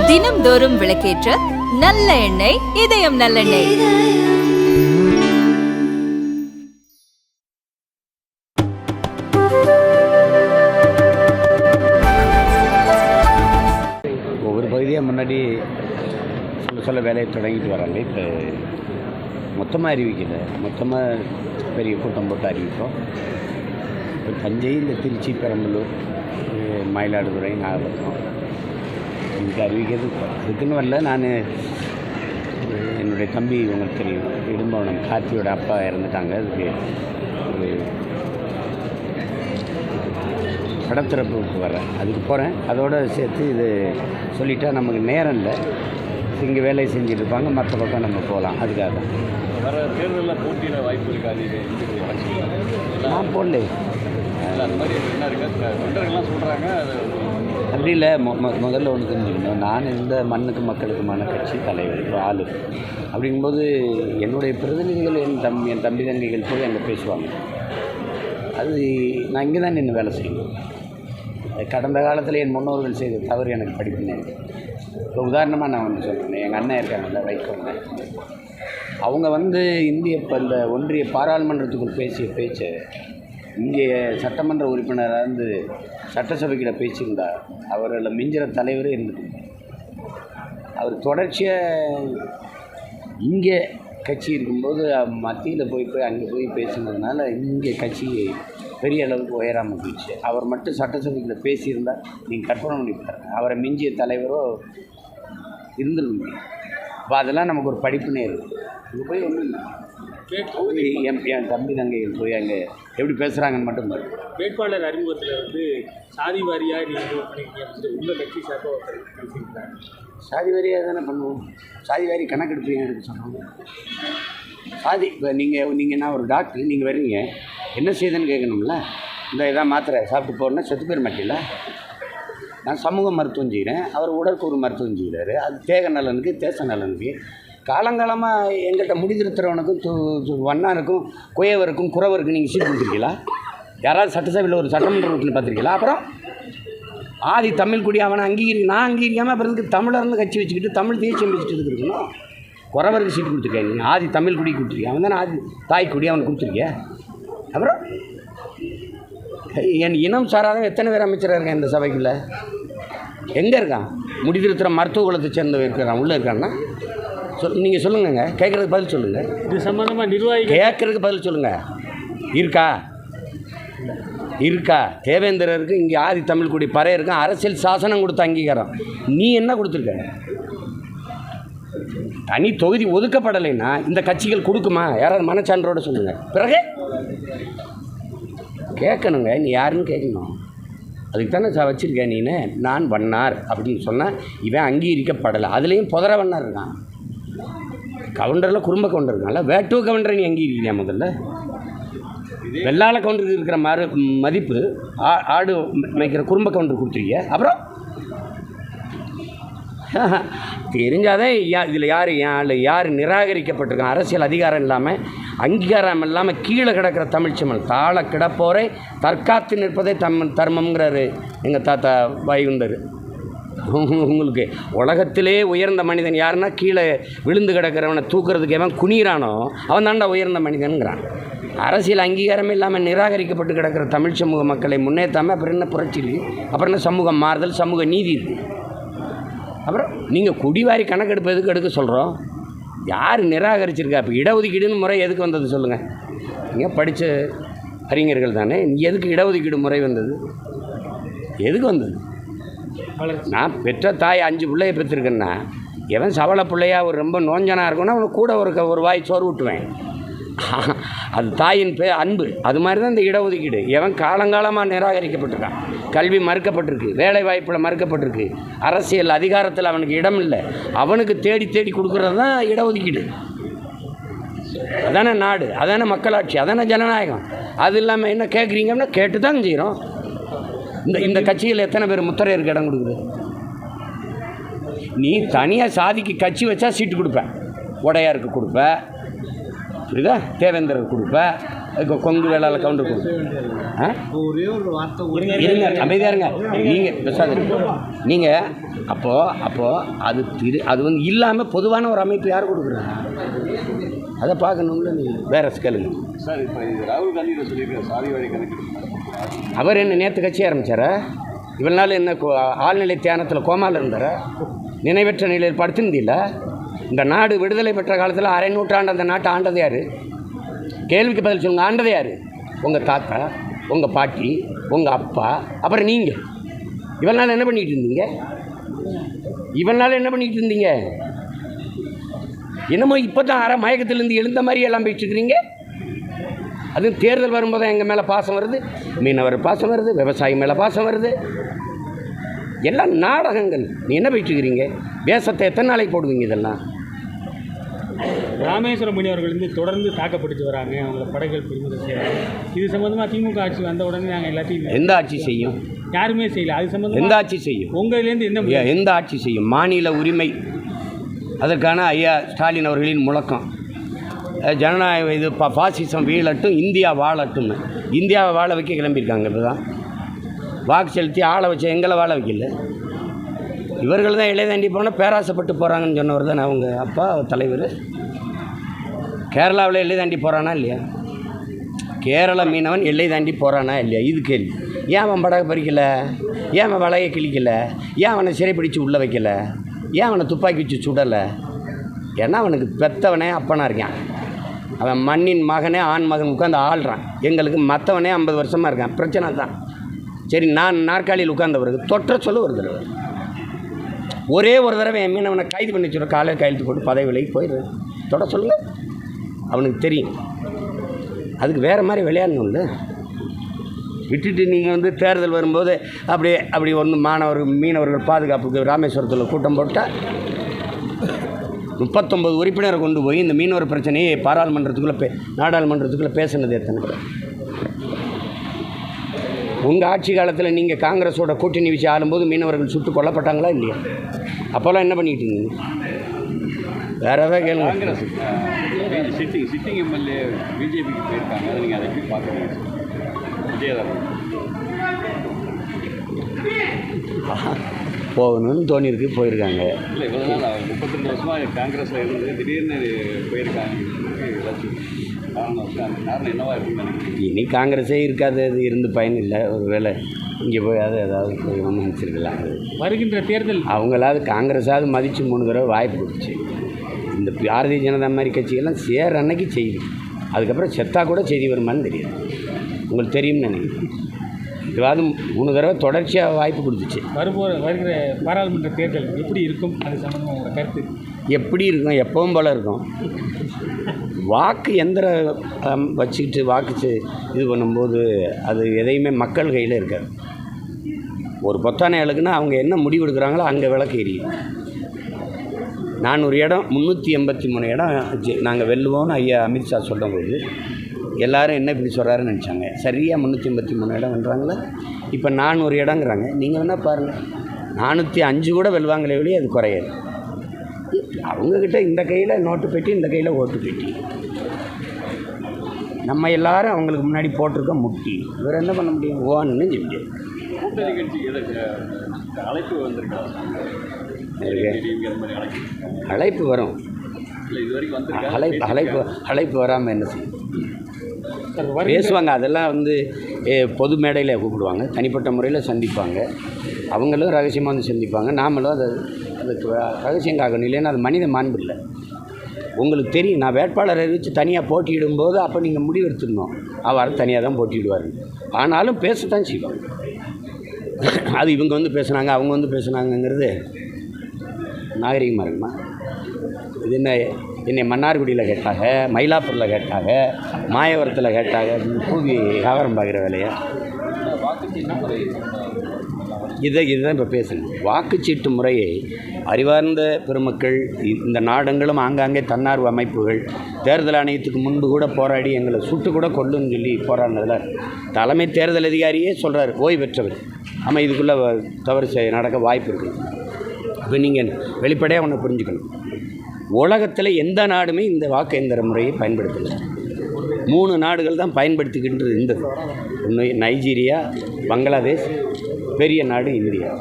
தினம்தோறும் விளக்கேற்ற நல்ல எண்ணெய் இதயம் நல்லெண்ணெய். ஒவ்வொரு பகுதியாக முன்னாடி சொல்ல வேலையை தொடங்கிட்டு வராங்க. இப்போ மொத்தமாக அறிவிக்கல, மொத்தமாக பெரிய கூட்டம் போட்டு அறிவிப்போம். இப்போ தஞ்சை, இந்த திருச்சி, பெரம்பலூர், மயிலாடுதுறை, நாகப்பட்டினம் இதுக்கு அறிவிக்கிறது அதுக்குன்னு வரல. நான் என்னுடைய தம்பி உங்களுக்கு தெரியும், இடும்பவனம் கார்த்தியோட அப்பா இறந்துட்டாங்க. அதுக்கு ஒரு படத்திறப்புக்கு வரேன், அதுக்கு போகிறேன். அதோடு சேர்த்து இது சொல்லிட்டா நமக்கு நேரம் இல்லை, இங்கே வேலை செஞ்சுட்டு இருப்பாங்க, மற்ற பக்கம் நம்ம போகலாம். அதுக்காக தான் வர தேர்தலில் போட்டியில் வாய்ப்பு இருக்காது. நான் போடல, அந்த மாதிரி என்ன இருக்குது தொண்டர்கள்லாம் சொல்கிறாங்க. அப்படி இல்லை. முதல்ல ஒன்று தெரிஞ்சுக்கணும், நான் இந்த மண்ணுக்கு மக்களுக்குமான கட்சி தலைவர், இப்போ ஆளு. அப்படிங்கும்போது என்னுடைய பிரதிநிதிகள் என் தம்பி தங்கைகள் போய் அங்கே பேசுவாங்க. அது நான் இங்கே தான் நின்று வேலை செய்யணும். கடந்த காலத்தில் என் முன்னோர்கள் செய்த தவறு எனக்கு படிப்பினேன். இப்போ உதாரணமாக நான் ஒன்று சொல்கிறேன். எங்கள் அண்ணன் இருக்காங்கல்ல, வைக்கோங்க, அவங்க இந்திய இந்த ஒன்றிய பாராளுமன்றத்துக்குள் பேசிய பேச்சை இங்கே சட்டமன்ற உறுப்பினராக சட்டசபைக்கிட்ட பேசியிருந்தா அவர்களை மிஞ்சிற தலைவரே இருந்தது. அவர் தொடர்ச்சியாக இங்கே கட்சி இருக்கும்போது மத்தியில் போய் அங்கே போய் பேசுனதுனால இங்கே கட்சி பெரிய அளவுக்கு உயராமல் போயிடுச்சு. அவர் மட்டும் சட்டசபைக்கிட்ட பேசியிருந்தால் நீங்கள் கற்பனை பண்ணி பாருங்க, அவரை மிஞ்சிய தலைவரோ இருந்துருங்க. இப்போ அதெல்லாம் நமக்கு ஒரு படிப்புனே இருக்குது. இங்கே போய் ஒன்றும் என் தம்பி தங்கைகள் போய் அங்கே எப்படி பேசுகிறாங்கன்னு மட்டும் பாருங்க. வேட்பாளர் அறிமுகத்தில் சாதி வாரியாக நீங்கள் உள்ள கட்சி சார்பாக சாதி வாரியாக தானே பண்ணுவோம். சாதி வாரி கணக்கெடுப்பீங்க எனக்கு சொன்னாங்க. சாதி இப்போ நீங்கள் நான் ஒரு டாக்டர், நீங்கள் வரீங்க, என்ன செய்யுதுன்னு கேட்கணும்ல. இந்த இதான் மாத்திரை சாப்பிட்டு போகிறேன்னா செத்து பேர் மாட்டில்ல. நான் சமூக மருத்துவம் செய்கிறேன், அவர் உடற்கூறு மருத்துவம் செய்கிறாரு. அது தேக நலனுக்கு, தேச நலனுக்கு. காலங்காலமாக எங்கிட்ட முடிதிருத்துறவனுக்கும் வண்ணாருக்கும் குயவருக்கும் குறவருக்கும் நீங்கள் சீட் கொடுத்துருக்கீங்களா? யாராவது சட்டசபையில் ஒரு சட்டமன்ற உறுப்பினர் பார்த்துருக்கீங்களா? அப்புறம் ஆதி தமிழ் குடி அவனை நான் அங்கீகரிக்காமல் அப்புறம் தமிழர்னு கட்சி வச்சுக்கிட்டு தமிழ் தேசியம் வச்சுட்டு இருக்கணும். குறவருக்கு சீட்டு கொடுத்துருக்கேன். நீ ஆதி தமிழ் குடி கொடுத்துருக்கேன், அவன் தானே ஆதி தாய் குடி, அவனுக்கு கொடுத்துருக்கிய. அப்புறம் என் இனம் சாராத எத்தனை பேர் அமைச்சராக இருக்கேன் இந்த சபைக்குள்ளே? எங்கே இருக்கான்? முடிதிருத்துற மருத்துவ குலத்தை சேர்ந்தவன் இருக்கிறான், உள்ளே இருக்கான்னா நீங்கள் சொல்லுங்கங்க. கேட்குறதுக்கு பதில் சொல்லுங்கள். இது சம்மந்தமாக நிர்வாகி கேட்குறதுக்கு பதில் சொல்லுங்கள். இருக்கா தேவேந்திரருக்கு இங்கே ஆதி தமிழ் குடி பறையருக்கும் அரசியல் சாசனம் கொடுத்த அங்கீகாரம். நீ என்ன கொடுத்துருக்க? தனி தொகுதி ஒதுக்கப்படலைன்னா இந்த கட்சிகள் கொடுக்குமா? யாராவது மனச்சான்றோட சொல்லுங்கள். பிறகு கேட்கணுங்க, நீ யாருன்னு கேட்கணும். அதுக்கு தானே வச்சுருக்கேன். நீனு நான் வண்ணார் அப்படின்னு சொன்னால் இவன் அங்கீகரிக்கப்படலை. அதுலேயும் புதர வண்ணார் இருக்கான். கவுண்டரில் குறும்ப கவுண்டர் இருக்கான்ல, வேட்டுவ கவுண்டரை நீ அங்கீகரிக்கிறியா? முதல்ல வெள்ளாள கவுண்டருக்கு இருக்கிற மதிப்பு ஆடு மேய்க்கிற குறும்ப கவுண்டர் கொடுத்துருக்கிய. அப்புறம் தெரிஞ்சாதே இதில் யார் நிராகரிக்கப்பட்டிருக்கான்? அரசியல் அதிகாரம் இல்லாமல், அங்கீகாரம் இல்லாமல் கீழே கிடக்கிற தமிழ்ச்சமல் தாழ கிடப்போரை தற்காத்து நிற்பதே தர்மம்ங்கிறாரு எங்கள் தாத்தா வைகுந்தர். உங்களுக்கு உலகத்திலே உயர்ந்த மனிதன் யாருன்னா கீழே விழுந்து கிடக்கிறவனை தூக்குறதுக்கு எவன் குனிகிறானோ அவன் தாண்டா உயர்ந்த மனிதனுங்கிறான். அரசியல் அங்கீகாரமே இல்லாமல் நிராகரிக்கப்பட்டு கிடக்கிற தமிழ் சமூக மக்களை முன்னேற்றாமல் அப்புறம் என்ன புரட்சி இருக்குது? அப்புறம் என்ன சமூக மாறுதல், சமூக நீதி இருக்குது? அப்புறம் நீங்கள் குடிவாரி கணக்கெடுப்பு எதுக்கு எடுக்க சொல்கிறோம்? யார் நிராகரிச்சிருக்கா? இப்போ இடஒதுக்கீடுன்னு முறை எதுக்கு வந்தது சொல்லுங்கள்? நீங்கள் படித்த அறிஞர்கள் தானே. எதுக்கு இடஒதுக்கீடு முறை வந்தது? எதுக்கு வந்தது? நான் பெற்ற தாய் 5 பிள்ளையை பெற்றிருக்கேன்னா எவன் சவள பிள்ளையா ஒரு ரொம்ப நோஞ்சனாக இருக்குன்னா அவனுக்கு கூட ஒரு வாய் சோறு விட்டுவேன். அது தாயின் அன்பு. அது மாதிரி தான் இந்த இடஒதுக்கீடு. எவன் காலங்காலமாக நிராகரிக்கப்பட்டிருக்கான், கல்வி மறுக்கப்பட்டிருக்கு, வேலை வாய்ப்பில் மறுக்கப்பட்டிருக்கு, அரசியல் அதிகாரத்தில் அவனுக்கு இடம் இல்லை, அவனுக்கு தேடி தேடி கொடுக்குறது தான் இடஒதுக்கீடு. அதானே நாடு, அதானே மக்களாட்சி, அதானே ஜனநாயகம். அது இல்லாமல் என்ன கேட்குறீங்கன்னா கேட்டு தான் செய்கிறோம். இந்த கட்சியில் எத்தனை பேர் முத்திரையருக்கு இடம் கொடுக்குது? நீ தனியாக சாதிக்கு கட்சி வச்சா சீட்டு கொடுப்ப, உடையாருக்கு கொடுப்ப, புரியுதா? தேவேந்திரருக்கு கொடுப்ப, கொங்கு வேளாள கவுண்டர் குழு. ஒரே ஒரு வார்த்தை இருங்க, அமைதியாக இருங்க. நீங்கள் பேசாதீங்க. நீங்கள் அப்போது அது வந்து இல்லாமல் பொதுவான ஒரு அமைப்பு யார் கொடுக்குறாங்க? அதை பார்க்கணும்ல. நீங்கள் வேறு ஸ்கேலுங்க சார். இப்போ ராகுல் காந்தி சொல்லியிருக்காரு சாதி வாரி கணக்கு. அவர் என்ன நேற்று கட்சி ஆரம்பித்தாரா? இவ்வளோ நாள் என்ன ஆழ்நிலை தியானத்தில் கோமாவில் இருந்தாரா? நினைவற்ற நிலையில் படுத்திருந்தில்ல? இந்த நாடு விடுதலை பெற்ற காலத்தில் அரை நூற்றாண்டு அந்த நாட்டை ஆண்டது யார்? கேள்விக்கு பதில் சொல்லுங்கள். ஆண்டது யார்? உங்கள் தாத்தா, உங்கள் பாட்டி, உங்கள் அப்பா, அப்புறம் நீங்கள். இவ்வளோ நாள் என்ன பண்ணிகிட்டு இருந்தீங்க? என்னமோ இப்போ தான் அரை மயக்கத்திலேருந்து எழுந்த மாதிரி எல்லாம் பேசிட்டுருக்கிறீங்க. அதுவும் தேர்தல் வரும்போது எங்கள் மேலே பாசம் வருது, மீனவர் பாசம் வருது, விவசாயி மேலே பாசம் வருது. எல்லாம் நாடகங்கள். நீ என்ன போயிட்டுருக்கிறீங்க? வேஷத்தை எத்தனை நாளைக்கு போடுவீங்க? இதெல்லாம் ராமேஸ்வரம் மீனவர்கள் வந்து தொடர்ந்து தாக்கப்பட்டு வராங்க. அவங்கள படகுகள் பறிமுதல் செய்கிறாங்க. இது சம்மந்தமாக திமுக ஆட்சி வந்த உடனே நாங்கள் எல்லாத்தையும் எந்த ஆட்சி செய்யும்? யாருமே செய்யல. அது சம்மந்தம் எந்த ஆட்சி செய்யும்? உங்களிலேருந்து எந்த ஆட்சி செய்யும்? மாநில உரிமை, அதற்கான ஐயா ஸ்டாலின் அவர்களின் முழக்கம். ஜனநாயக இது பாசிசம் வீழட்டும், இந்தியா வாழட்டும்னு. இந்தியாவை வாழ வைக்க கிளம்பியிருக்காங்க. இப்போ தான் வாக்கு செலுத்தி ஆளை வச்ச எங்களை வாழ வைக்கல. இவர்கள் தான் எல்லை தாண்டி போனால் பேராசைப்பட்டு போகிறாங்கன்னு சொன்னவர் தான் அவங்க அப்பா தலைவர். கேரளாவில் எல்லை தாண்டி போகிறானா இல்லையா? கேரள மீனவன் எல்லை தாண்டி போகிறானா இல்லையா? இது கேள்வி. ஏன் அவன் படகு பறிக்கலை? ஏன் அவன் வலையை கிழிக்கலை? ஏன் அவனை சிறைப்பிடிச்சு உள்ளே வைக்கலை? ஏன் அவனை துப்பாக்கி வச்சு சுடலை? ஏன்னா அவனுக்கு பெற்றவனே அப்பனாக இருக்கான். அவன் மண்ணின் மகனே ஆண் மகன் உட்காந்து ஆள்றான். எங்களுக்கு மற்றவனே 50 வருஷமாக இருக்கான். பிரச்சனை தான். சரி, நான் நாற்காலியில் உட்கார்ந்தவருக்கு தொற்ற சொல்ல ஒரு தடவை, ஒரே ஒரு தடவை என் மீனவனை கைது பண்ணி வச்சுருவோம். காலையில் கையெழுத்து போட்டு பதவி விலைக்கு போயிடுறேன். தொட சொல்லுங்கள். அவனுக்கு தெரியும். அதுக்கு வேறு மாதிரி விளையாடணும்ல. விட்டுட்டு நீங்கள் வந்து தேர்தல் வரும்போது அப்படி ஒன்று மீனவர்கள் பாதுகாப்புக்கு ராமேஸ்வரத்தில் கூட்டம் போட்டால் 39 உறுப்பினரை கொண்டு போய் இந்த மீனவர் பிரச்சனையை நாடாளுமன்றத்துக்குள்ளே பேசுனது எத்தனை? உங்கள் ஆட்சி காலத்தில் நீங்கள் காங்கிரஸோட கூட்டணி வச்சு ஆளும்போது மீனவர்கள் சுட்டு கொல்லப்பட்டாங்களா இல்லையா? அப்போல்லாம் என்ன பண்ணிட்டு இருந்தீங்க? வேறு ஏதாவது கேளுங்க. காங்கிரஸ் சிட்டிங் எம்எல்ஏ பிஜேபிக்கு போயிருக்காங்க. அதை நீங்கள் அதை எப்படி பார்க்குறீங்க? விஜயதாரன் போகணும்னு தோணியிருக்கு, போயிருக்காங்க. இல்லை, இவ்வளோ நாள் 32 வருஷமாக காங்கிரஸில் இருந்து திடீர்னு போயிருக்காங்க. காரணம் என்னவா இருக்குன்னு நினைக்கிறேன். இனி காங்கிரஸே இருக்காது. அது இருந்து பயன் இல்லை. ஒரு வேளை இங்கே போய் ஏதாவது போய் ஒன்று நினச்சிருக்கலாம். வருகின்ற தேர்தல் அவங்களாவது காங்கிரஸாவது மதித்து 3 தடவை வாய்ப்பு கொடுத்துச்சு. இந்த பாரதிய ஜனதா மாதிரி கட்சிகள்லாம் சேர அன்னைக்கு செய்தி, அதுக்கப்புறம் செத்தா கூட செய்தி வருமானு தெரியாது. உங்களுக்கு தெரியும்னு நினைக்கிறேன். இதுவாது 3 தடவை தொடர்ச்சியாக வாய்ப்பு கொடுத்துச்சு. வருகிற பாராளுமன்ற தேர்தல் எப்படி இருக்கும்? அது சம்பந்தமாக உங்களோட கருத்து எப்படி இருக்கும்? எப்பவும் போல் இருக்கும். வாக்கு எந்திரம் வச்சுக்கிட்டு வாக்கு இது பண்ணும்போது அது எதையுமே மக்கள் கையில் இருக்காது. ஒரு பொத்தானை அழுக்குன்னா அவங்க என்ன முடிவு எடுக்கிறாங்களோ அங்கே விளக்கு எரியும். 400 இடம் 383 இடம் நாங்கள் வெல்லுவோம்னு ஐயா அமித்ஷா சொல்லும்போது எல்லோரும் என்ன இப்படி சொல்கிறாருன்னு நினச்சாங்க. சரியாக 383 இடம் வென்றாங்களே. இப்போ 400 இடங்கிறாங்க. நீங்கள் வேணால் பாருங்கள், 405 கூட வெல்வாங்களே வெளியே அது குறையாது. அவங்கக்கிட்ட இந்த கையில் நோட்டு பெட்டி, இந்த கையில் ஓட்டு பெட்டி. நம்ம எல்லாரும் அவங்களுக்கு முன்னாடி போட்டிருக்க முட்டி. இவர் என்ன பண்ண முடியும்? ஓன்னு சொல்லி கூட்டணி கட்சிக்கு அழைப்பு வந்திருக்கா? அழைப்பு வரும். இல்லை, இது வரைக்கும் அழைப்பு வராமல் என்ன செய்யும்? பேசுவாங்க. அதெல்லாம் வந்து பொது மேடையில் கூப்பிடுவாங்க, தனிப்பட்ட முறையில் சந்திப்பாங்க. அவங்களும் ரகசியமாக வந்து சந்திப்பாங்க. நாமளும் அதுக்கு ரகசியம் காக்கணும். இல்லைன்னா அது மனித மாண்பு இல்லை. உங்களுக்கு தெரியும், நான் வேட்பாளரை அறிவித்து தனியாக போட்டியிடும்போது அப்போ நீங்கள் முடிவு எடுத்துடணும். அவர் தனியாக தான் போட்டியிடுவார். ஆனாலும் பேசத்தான் செய்வாங்க. அது இவங்க வந்து பேசுனாங்க, அவங்க வந்து பேசுனாங்கங்கிறது நாகரிகமாக இருக்குமா? இது என்னை மன்னார்குடியில் கேட்டாங்க, மயிலாப்பூரில் கேட்டாங்க, மாயவரத்தில் கேட்டாங்க. பூவி வியாபாரம் பார்க்குற வேலையை இதுதான் இப்போ பேசணும். வாக்குச்சீட்டு முறையை அறிவார்ந்த பெருமக்கள் இந்த நாடங்களும் ஆங்காங்கே தன்னார்வ அமைப்புகள் தேர்தல் ஆணையத்துக்கு முன்பு கூட போராடி எங்களை சுட்டு கூட கொல்லுன்னு சொல்லி போராடினதில் தலைமை தேர்தல் அதிகாரியே சொல்கிறார், ஓய்வு பெற்றவர். ஆமாம், இதுக்குள்ளே தவறு நடக்க வாய்ப்பு இருக்குது. இப்போ நீங்கள் வெளிப்படையாக ஒன்று புரிஞ்சுக்கணும். உலகத்தில் எந்த நாடுமே இந்த வாக்கு எந்திர முறையை பயன்படுத்தலை. 3 நாடுகள் தான் பயன்படுத்திக்கிட்டு இருந்தது. ஒன்று நைஜீரியா, பங்களாதேஷ், பெரிய நாடு இந்தியா.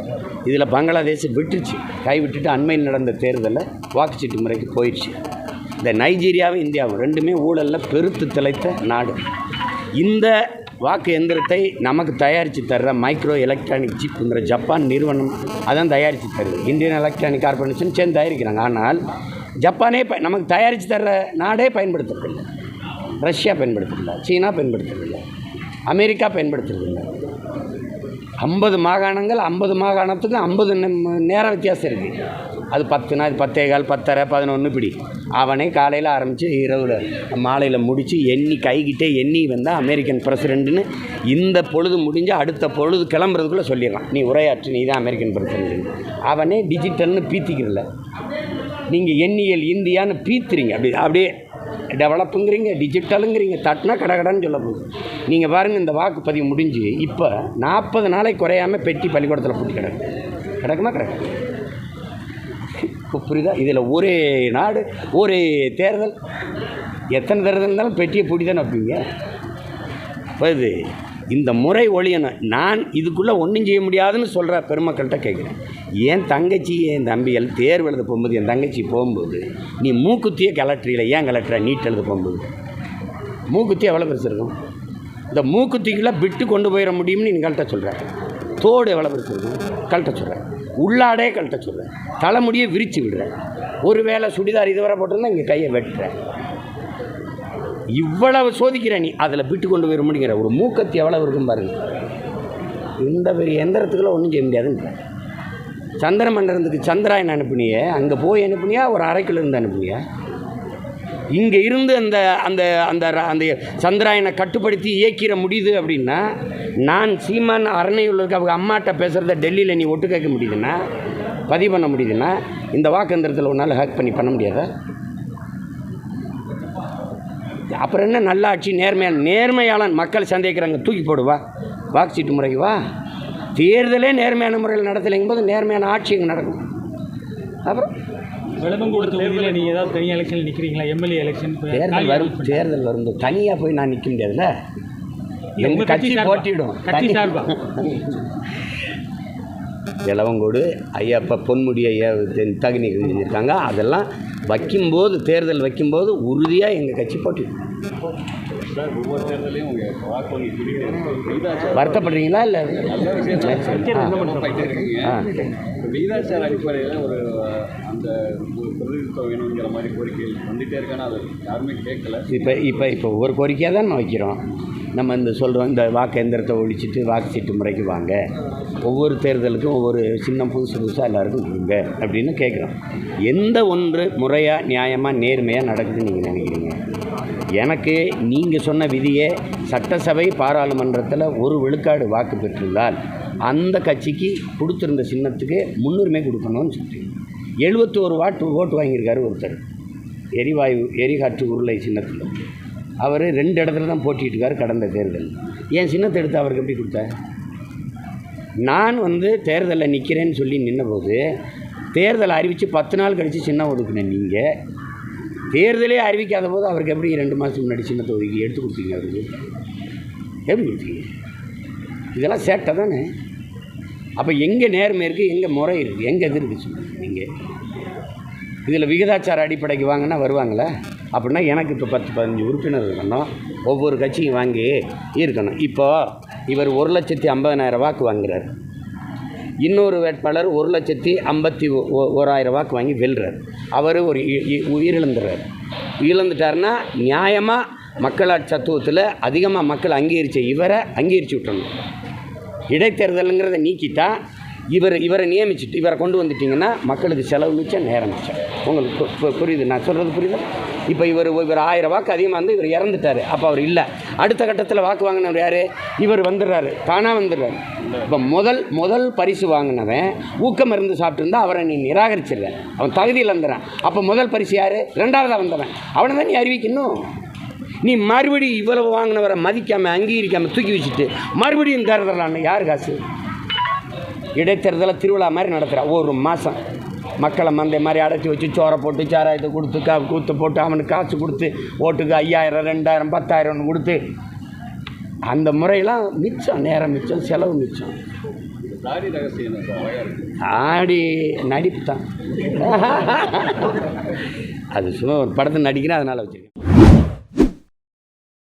இதில் பங்களாதேஷ் விட்டுருச்சு, கைவிட்டுட்டு அண்மையில் நடந்த தேர்தலில் வாக்குச்சீட்டு முறைக்கு போயிடுச்சு. இந்த நைஜீரியாவும் இந்தியாவும் ரெண்டுமே ஊழலில் பெருத்து திளைத்த நாடு. இந்த வாக்கு எந்திரத்தை நமக்கு தயாரித்து தர்ற மைக்ரோ எலக்ட்ரானிக் சிப்புங்கிற ஜப்பான் நிறுவனம் அதான் தயாரித்து தருது. இந்தியன் எலக்ட்ரானிக் கார்பரேஷன் சேர்ந்து தயாரிக்கிறாங்க. ஆனால் ஜப்பானே நமக்கு தயாரித்து தர்ற நாடே பயன்படுத்துறதில்லை. ரஷ்யா பயன்படுத்துறதில்லை, சீனா பயன்படுத்துறதில்லை, அமெரிக்கா பயன்படுத்துறதில்லை. 50 மாகாணங்கள், 50 மாகாணத்துக்கு 50 நேரம் வித்தியாசம் இருக்குது. அது 10 நாள், 10:15, 10:30, 11 இப்படி அவனே காலையில் ஆரம்பித்து இரவில் மாலையில் முடித்து எண்ணி கைகிட்டே எண்ணி வந்தால் அமெரிக்கன் பிரசிடெண்ட்டுன்னு இந்த பொழுது முடிஞ்சு அடுத்த பொழுது கிளம்புறதுக்குள்ளே சொல்லிடலாம், நீ உரையாற்று, நீ தான் அமெரிக்கன் பிரசிடெண்ட்டுன்னு. அவனே டிஜிட்டல்னு பீத்திக்கிறல, நீங்கள் எண்ணியல் இந்தியான்னு பீத்துறீங்க. அப்படியே டெவலப்புங்கிறீங்க, டிஜிட்டலுங்கிறீங்க, தட்டினா கடகடான்னு சொல்ல போகுது. நீங்கள் பாருங்கள், இந்த வாக்குப்பதிவு முடிஞ்சு இப்போ 40 நாளைக்கு குறையாமல் பெட்டி பள்ளிக்கூடத்தில் பூட்டி கிடக்குமா கிடக்கு. புரியுதா? இதில் ஒரே நாடு, ஒரே தேர்தல், எத்தனை தேர்தல் இருந்தாலும் பெட்டியை பூட்டி தானே வைப்பீங்க. இப்போ இது இந்த முறை ஒழியணும். நான் இதுக்குள்ளே ஒன்றும் செய்ய முடியாதுன்னு சொல்கிற பெருமக்கள்கிட்ட கேட்குறேன். என் தங்கச்சி, என் தம்பிகள் தேர்வு எழுத போகும்போது, என் தங்கச்சி போகும்போது நீ மூக்குத்தியே கலெக்டரியில் ஏன் கலெக்டரா நீட் எழுத போகும்போது மூக்குத்தி எவ்வளோ பெருசு இருக்கும்? இந்த மூக்குத்திக்குள்ளே விட்டு கொண்டு போயிட முடியும்னு நீ கழட்ட சொல்கிறேன். தோடு எவ்வளோ பெருசு இருக்கும்? கழட்ட சொல்கிறேன். உள்ளாடே கழட்ட சொல்கிறேன். தலைமுடியை விரித்து விடுறேன். ஒரு வேளை சுடிதார் இதுவரை போட்டிருந்தா இங்கே கையை வெட்டுறேன். இவ்வளவு சோதிக்கிற நீ அதில் விட்டு கொண்டு போயிட முடியுங்கிற ஒரு மூக்கத்தி எவ்வளவு இருக்கும் பாருங்கள். இந்த பெரிய எந்திரத்துக்குள்ளே ஒன்றும் செய்ய முடியாதுன்னு. சந்திர மண்டலத்துக்கு சந்திராயன் அனுப்புனியே, அங்கே போய் அனுப்புனியா ஒரு அரைக்கில் இருந்து அனுப்புனியா? இங்கே இருந்து அந்த அந்த அந்த அந்த சந்திராயனை கட்டுப்படுத்தி இயக்கிற முடியுது அப்படின்னா, நான் சீமான் அரணையுள்ளதுக்கு அவங்க அம்மாட்ட பேசுகிறத டெல்லியில் நீ ஒட்டு கேட்க முடியுதுன்னா, பதிவு பண்ண முடியுதுன்னா, இந்த வாக்கந்திரத்தில் ஒரு நாள் ஹேக் பண்ணி பண்ண முடியாதா? அப்புறம் என்ன நல்லாட்சி, நேர்மையாளன் மக்கள் சந்தேகிக்கிறாங்க, தூக்கி போடுவா வாக்குச்சீட்டு முறைக்கு வா. தேர்தலே நேர்மையான முறையில் நடத்தலைங்கும் போது நேர்மையான ஆட்சி இங்கே நடக்கும். அப்புறம் விளம்பங்கூட தொகுதியில் நீங்கள் ஏதாவது தனியாக எலெக்ஷனில் நிற்கிறீங்களா? எம்எல்ஏ எலெக்ஷன் தேர்தல் வரும் தனியாக போய் நான் நிற்க முடியாதுல்ல. எங்கள் கட்சி போட்டிவிடும். கட்சி சார்பாக இளவங்கோடு ஐயா இப்போ பொன்முடி ஐயா தகுதி செஞ்சுருக்காங்க. அதெல்லாம் வைக்கும்போது, தேர்தல் வைக்கும்போது உறுதியாக எங்கள் கட்சி போட்டிடும். ஒவ்வொரு தேர்தலையும் உங்கள் வாக்கு வருத்தப்படுறீங்களா? இல்லை விகிதாச்சார அடிப்படையில் ஒரு அந்த பிரதிநிதித்துவம் வேணுங்கிற மாதிரி கோரிக்கைகள் வந்துகிட்டே இருக்கானா, அது யாருமே கேட்கல. இப்போ ஒவ்வொரு கோரிக்கையாக தான் நம்ம வைக்கிறோம். நம்ம இந்த சொல்கிறோம், இந்த வாக்கு எந்திரத்தை ஒழிச்சிட்டு வாக்குச்சீட்டு முறைக்கு வாங்க, ஒவ்வொரு தேர்தலுக்கும் ஒவ்வொரு சின்னம் புதுசாக எல்லாருக்கும் கொடுங்க அப்படின்னு கேட்குறோம். எந்த ஒன்று முறையாக, நியாயமாக, நேர்மையாக நடக்குதுன்னு நீங்கள் நினைக்கிறீங்க? எனக்கு நீங்கள் சொன்ன விதியே சட்டசபை பாராளுமன்றத்தில் 1 விழுக்காடு வாக்கு பெற்றிருந்தால் அந்த கட்சிக்கு கொடுத்துருந்த சின்னத்துக்கு முன்னுரிமை கொடுக்கணும்னு சொல்லிட்டு 71 ஓட்டு வாங்கியிருக்காரு ஒருத்தர், எரிகாற்று உருளை சின்னத்தில். அவர் 2 இடத்துல தான் போட்டிட்டுருக்காரு கடந்த தேர்தல். என் சின்னத்தை எடுத்து அவருக்கு எப்படி கொடுத்தார்? நான் தேர்தலில் நிற்கிறேன்னு சொல்லி நின்னபோது தேர்தலை அறிவித்து 10 நாள் கழித்து சின்னம் ஒதுக்குனேன். நீங்கள் தேர்தலே அறிவிக்காத போது அவருக்கு எப்படி 2 மாதத்துக்கு முன்னாடி சின்னத்தை ஒதுக்கி எடுத்து கொடுத்தீங்க? அவருக்கு எப்படி கொடுத்தீங்க? இதெல்லாம் சேட்டை தானே. அப்போ எங்கே நேர்மை இருக்குது, எங்கே முறை இருக்குது, எங்கே இது இருக்குது சொல்லுங்கள். நீங்கள் இதில் விகிதாச்சார அடிப்படைக்கு வாங்கினா வருவாங்களா? அப்படின்னா எனக்கு இப்போ 10-15 உறுப்பினர் இருக்கணும், ஒவ்வொரு கட்சியும் வாங்கி இருக்கணும். இப்போது இவர் 1,50,000 வாக்கு வாங்குகிறார், இன்னொரு வேட்பாளர் 1,51,000 வாக்கு வாங்கி வெல்றார். அவர் ஒரு இழந்துட்டார்னா நியாயமாக மக்களாட்சி தத்துவத்தில் அதிகமாக மக்கள் அங்கீகரித்த இவரை அங்கீகரித்து விட்டணும். இடைத்தேர்தலுங்கிறத நீக்கிட்டா இவரை நியமிச்சுட்டு இவரை கொண்டு வந்துட்டிங்கன்னா மக்களுக்கு செலவு மிச்சம், நேரம் மிச்சம். உங்களுக்கு புரியுது நான் சொல்கிறது? புரியுது? இப்போ இவர் 1000 வாக்கு அதிகமாக இவர் இறந்துட்டார். அப்போ அவர் இல்லை. அடுத்த கட்டத்தில் வாக்கு வாங்கினவர் யார்? இவர் வந்துடுறாரு, தானாக வந்துடுறாரு. இப்போ முதல் பரிசு வாங்கினவன் ஊக்க மருந்து சாப்பிட்டுருந்தா அவரை நீ நிராகரிச்சிடுற, அவன் தகுதியில் வந்துடுறான். அப்போ முதல் பரிசு யார்? 2ஆவதாக வந்தவன், அவனை தான் நீ அறிவிக்கணும். நீ மறுபடியும் இவ்வளவு வாங்கினவரை மதிக்காமல் அங்கீகரிக்காமல் தூக்கி வச்சுட்டு மறுபடியும் தேர்தலான்னு யார் காசு? இடைத்தேர்தலை திருவிழா மாதிரி நடத்துகிறா. ஒரு மாதம் மக்களை மந்தை மாதிரி அடைச்சி வச்சு சோறை போட்டு சாராயத்தை கொடுத்து கூத்து போட்டு அவனுக்கு காசு கொடுத்து ஓட்டுக்கு 5000 2000 10,000 கொடுத்து அந்த முறையெல்லாம் மிச்சம், நேரம் மிச்சம், செலவு மிச்சம். தாடி ரகசியம் என்ன சார்? அழகாக இருக்குது. தாடி நடிப்பு தான். அது சும்மா ஒரு படத்தை நடிக்கிறேன், அதனால் வச்சுருக்கேன்.